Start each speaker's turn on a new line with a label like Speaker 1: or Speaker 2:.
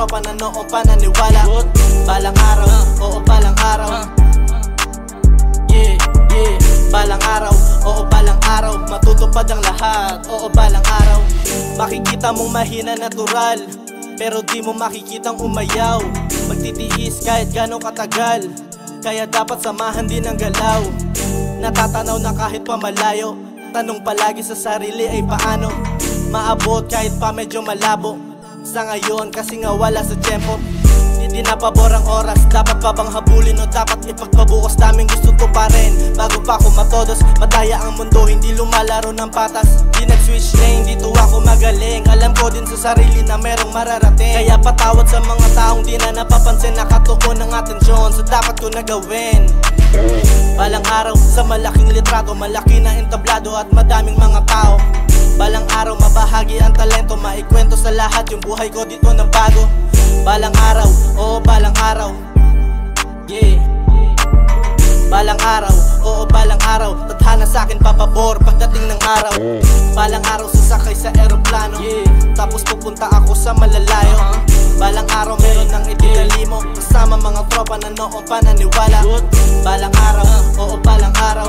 Speaker 1: tropa na noong pananiwala. Balang araw, oo balang araw. Balang araw, oo balang araw. Matutupad ang lahat, oo balang araw. Makikita mong mahina natural, pero di mo makikitang umayaw. Magtitiis kahit gano'ng katagal, kaya dapat samahan din ang galaw. Natatanaw na kahit pa malayo, tanong palagi sa sarili ay paano maabot kahit pa medyo malabo. Sa ngayon kasi nga wala sa tempo, hindi na pabor ang oras. Dapat pa bang habulin o dapat ipagpabukas? Daming gusto ko pa rin bago pa ako matodos. Madaya ang mundo, hindi lumalaro ng patas. Di nag-switch lane, dito ako magaling. Alam ko din sa sarili na merong mararating, kaya patawad sa mga taong di na napapansin. Nakatuon ng atensyon sa dapat ko na gawin. Balang araw, sa malaking litrato, malaki na entablado at madaming mga tao. Balang araw, mabahagi ang talento, maikwento sa lahat yung buhay ko dito ng bago. Balang araw, oo balang araw. Balang araw, oo balang araw. Tadhana sa'kin papabor pagdating ng araw. Balang araw, sasakay sa eroplano, tapos pupunta ako sa malalayo. Balang araw, meron ng itigalimo, kasama mga tropa na noong pananiwala. Balang araw, oo balang araw.